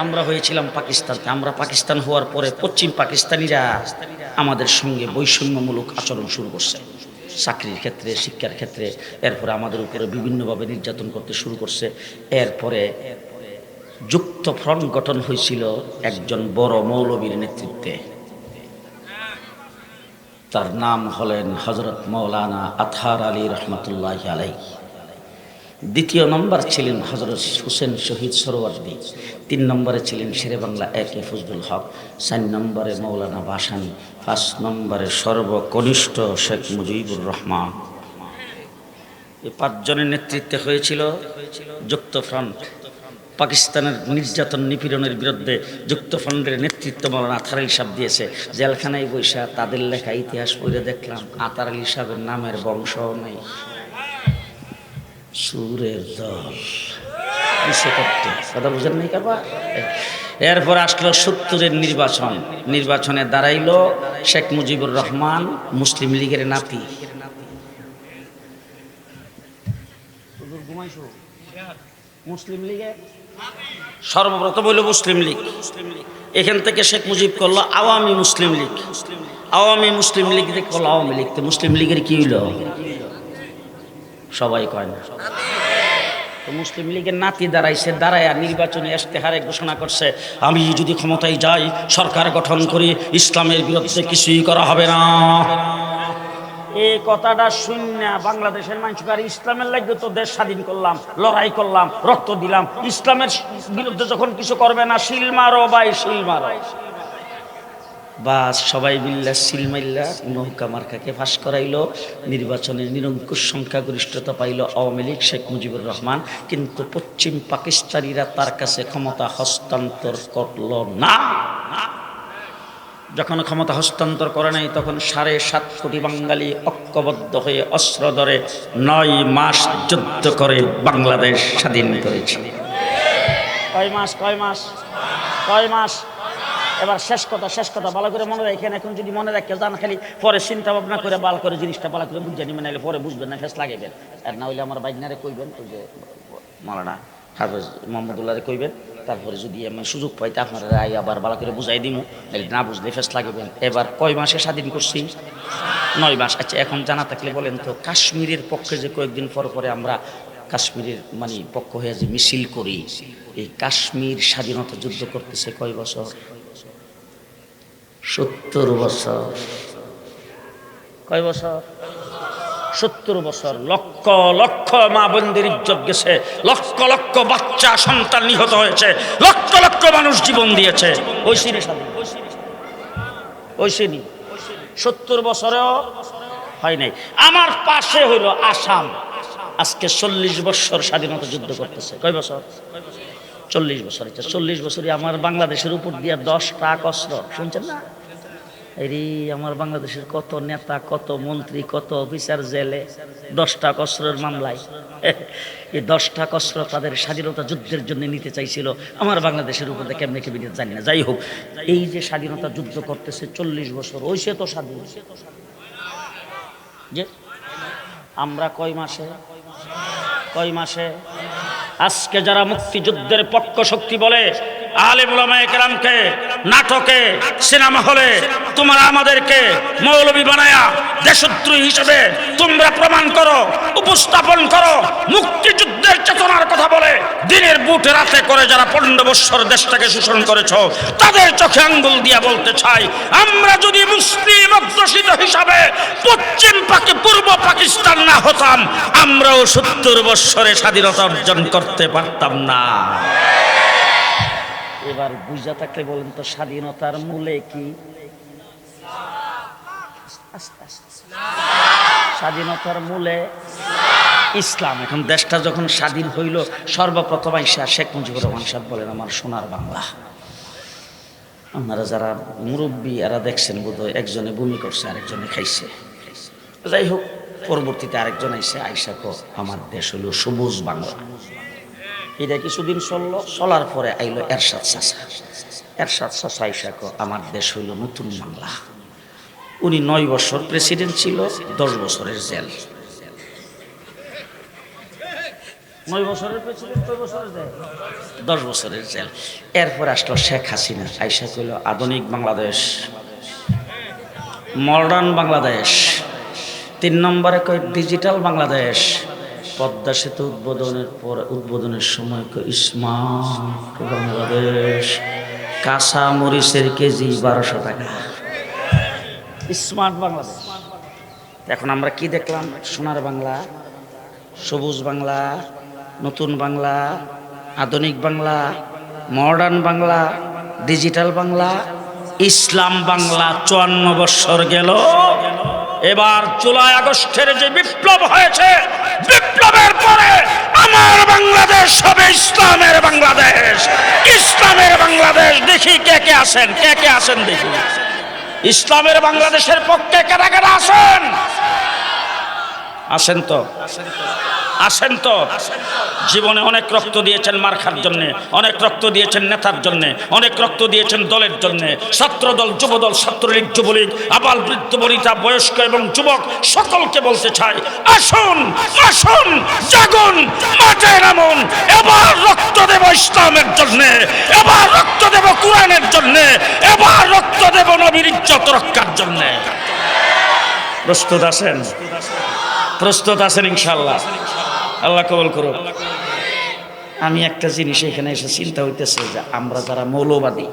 আমরা হয়েছিলাম পাকিস্তান। আমরা পাকিস্তান হওয়ার পরে পশ্চিম পাকিস্তানিরা আমাদের সঙ্গে বৈষম্যমূলক আচরণ শুরু করছে, চাকরির ক্ষেত্রে, শিক্ষার ক্ষেত্রে। এরপরে আমাদের উপরে বিভিন্নভাবে নির্যাতন করতে শুরু করছে। এরপরে যুক্ত ফ্রন্ট গঠন হয়েছিল একজন বড় মৌলবীর নেতৃত্বে। তার নাম হলেন হযরত মাওলানা আতহার আলী রহমতুল্লাহি আলাইহি। দ্বিতীয় নম্বর ছিলেন হযরত হুসেন শহীদ সোহরাওয়ার্দী। 3 নম্বরে ছিলেন শেরে বাংলা একে ফজলুল হক। 4 নম্বরে মৌলানা ভাসানী। 5 নম্বরে সর্বকনিষ্ঠ শেখ মুজিবুর রহমান। এই 5 জনের নেতৃত্বে হয়েছিল যুক্ত ফ্রন্ট। পাকিস্তানের নির্যাতন নিপীড়নের বিরুদ্ধে যুক্ত ফ্রন্টের নেতৃত্ব মৌলানা আতহার আলী সাহেব দিয়েছে। জেলখানায় বৈশা তাদের লেখা ইতিহাস পড়ে দেখলাম আতহার আলী সাহেবের নামের বংশও নেই। সুরের দল কথা বুঝেন নাই কারবা? এরপর আসলো 70-এর নির্বাচনে দাঁড়াইল শেখ মুজিবুর রহমান, মুসলিম লীগের নাতি। মুসলিম লীগের সর্বপ্রথম হইল মুসলিম লীগ। এখান থেকে শেখ মুজিব করলো আওয়ামী মুসলিম লীগ। আওয়ামী মুসলিম লীগ থেকে করলো আওয়ামী লীগ। তো মুসলিম লীগের কি হইল? সবাই কয় না। তো মুসলিম লীগের নাতি দাঁড়াইছে, দাঁড়ায় নির্বাচনী ইশতেহারে ঘোষণা করছে, আমি যদি ক্ষমতায় যাই, সরকার গঠন করি, ইসলামের বিরুদ্ধে কিছুই করা হবে না। এই কথাটা শুনে বাংলাদেশের মানুষ আর ইসলামের লাগবে তো দেশ স্বাধীন করলাম, লড়াই করলাম, রক্ত দিলাম, ইসলামের বিরুদ্ধে যখন কিছু করবে না, শিল মারো ভাই, শিল মারো। বাস সবাই মিল্লা সিল মাইল্লা নৌকা মার্কাকে ফাঁস করাইল, নির্বাচনে নিরঙ্কুশ সংখ্যাগরিষ্ঠতা পাইল আওয়ামী লীগ, শেখ মুজিবুর রহমান। কিন্তু পশ্চিম পাকিস্তানিরা তার কাছে ক্ষমতা হস্তান্তর করল না। যখন ক্ষমতা হস্তান্তর করে নাই, তখন 7.5 কোটি বাঙালি ঐক্যবদ্ধ হয়ে অস্ত্র ধরে 9 মাস যুদ্ধ করে বাংলাদেশ স্বাধীন করেছে। কয় মাস? কয় মাস? কয় মাস? এবার শেষ কথা ভালো করে মনে রাখেন। এখন যদি মনে রাখে জান, খালি পরে চিন্তা ভাবনা করে ভালো করে জিনিসটা ভালো করে বুঝে নিবেন, নাহলে পরে বুঝবেন না, ফেস লাগাইবেন। আর না হইলে আমার বাইনারে কইবেন, ওই যে মাওলানা হাফেজ মোহাম্মদুল্লাহরে কইবেন, তারপরে যদি আমি সুযোগ পাইতে আপনারা আবার ভালো করে বুঝাই দিব, তাহলে না বুঝলে ফেস লাগাইবেন। এবার কয় মাসে স্বাধীন করছি? 9 মাস। আচ্ছা, এখন জানা থাকলে বলেন তো, কাশ্মীরের পক্ষে যে কয়েকদিন পর পরে আমরা কাশ্মীরের মানে পক্ষ হয়ে যে মিছিল করি, এই কাশ্মীর স্বাধীনতা যুদ্ধ করতেছে কয় বছর? 70 বছর। কয় বছর? 70 বছর। লক্ষ লক্ষ মা বোনদের ইজ্জত গেছে, লক্ষ লক্ষ বাচ্চা সন্তান নিহত হয়েছে, লক্ষ লক্ষ মানুষ জীবন দিয়েছে। ওই সিনে স্বাধীন, ওই সিনি 70 বছরেও হয় নাই। আমার পাশে হইল আসাম, আজকে 40 বছর স্বাধীনতা যুদ্ধ করতেছে। কয় বছর? 40 বছর। 40 বছরই আমার বাংলাদেশের উপর দিয়ে 10টা অস্ত্র, শুনছেন না? এই আমার বাংলাদেশের কত নেতা, কত মন্ত্রী, কত অফিসার জেলে 10টা অস্ত্রের মামলায়। এই 10টা অস্ত্র তাদের স্বাধীনতা যুদ্ধের জন্য নিতে চাইছিল, আমার বাংলাদেশের উপর দিয়ে কেমনে কেমনে জানি না। যাই হোক, এই যে স্বাধীনতা যুদ্ধ করতেছে 40 বছর, ওই সে তো স্বাধীন। যে আমরা কয় মাসে? কয় মাসে? আজকে যারা মুক্তিযুদ্ধের পক্ষ শক্তি বলে, আলেম উলামায়ে কেরামকে নাটকে, সিনেমা হলে তোমরা আমাদেরকে মৌলবী বানায়া দেশদ্রোহী হিসেবে তোমরা প্রমাণ করো, উপস্থাপন করো, মুক্তিযুদ্ধের চেতনার কথা বলে দিনের বুটে রাতে করে যারা 15 বছর দেশটাকে শোষণ করেছো, তাদের চোখে আঙ্গুল দিয়া বলতে চাই, আমরা যদি মুসলিম অধ্যুষিত হিসাবে পূর্ব পাকিস্তান না হতাম, আমরাও 70 বছরে স্বাধীনতা অর্জন করতে পারতাম না। এবার বুঝা থাকলে বলেন তো, স্বাধীনতার মূলে কি? স্বাধীনতার মূলে ইসলাম। এখন দেশটা যখন স্বাধীন হইল, সর্বপ্রথম আইসা শেখ মুজিবুর রহমান সাহেব বলেন, আমার সোনার বাংলা। আপনারা যারা মুরব্বী এরা দেখছেন বোধহয়, একজনে বমি করছে, আরেকজনে খাইছে। যাই হোক, পরবর্তীতে আরেকজন আইসা কো, আমার দেশ হলো সবুজ বাংলা। এটা কিছুদিন চললো, চলার পরে আইলো এরশাদ চাচা। এরশাদ চাচা আইসা কো, আমার দেশ হইল নতুন বাংলা। উনি 9 বছর প্রেসিডেন্ট ছিল, 10 বছরের জেল। 9 বছরের প্রেসিডেন্ট, 10 বছরের জেল, 10 বছরের জেল। এরপর আসলো শেখ হাসিনা, আইসা কইল আধুনিক বাংলাদেশ, মডার্ন বাংলাদেশ। 3 নম্বরে কয় ডিজিটাল বাংলাদেশ। পদ্মা সেতু উদ্বোধনের সময় স্মার্ট বাংলাদেশ, কাঁচা মরিচের কেজি 1200 টাকা, স্মার্ট বাংলাদেশ। এখন আমরা কি দেখলাম? সোনার বাংলা, সবুজ বাংলা, নতুন বাংলা, আধুনিক বাংলা, মডার্ন বাংলা, ডিজিটাল বাংলা, ইসলাম বাংলা। 54 বছর গেল। এবার জুলাই আগস্টের যে বিপ্লব হয়েছে, বিপ্লবের পরে আমার বাংলাদেশ হবে ইসলামের বাংলাদেশ, ইসলামের বাংলাদেশ। দেখি কে কে আছেন, কে কে আছেন দেখি। ইসলামের বাংলাদেশের পক্ষে কারা কারা আছেন? আসেন তো, আসেন তো। জীবনে অনেক রক্ত দিয়েছেন মার্কার জন্য, অনেক রক্ত দিয়েছেন নেতার জন্য, অনেক রক্ত দিয়েছেন দলের জন্য। ছাত্রদল, যুবদল, ছাত্রলীগ, যুবলীগ, আবাল, বৃদ্ধ, বনিতা, বয়স্ক এবং যুবক সকলকে বলতে চাই, আসুন আসুন, জাগুন, মাঠে নামুন। এবার রক্ত দেব ইসলামের জন্য, এবার রক্ত দেব কোরআনের জন্য, এবার রক্ত দেব নবীর ইজ্জত রক্ষার জন্য। প্রস্তুত আছেন? প্রস্তুত আছেন ইনশাআল্লাহ? আল্লাহ কবুল করুক। আমি একটা জিনিস এখানে এসে চিন্তা হইতেছে যে আমরা যারা মৌলবাদী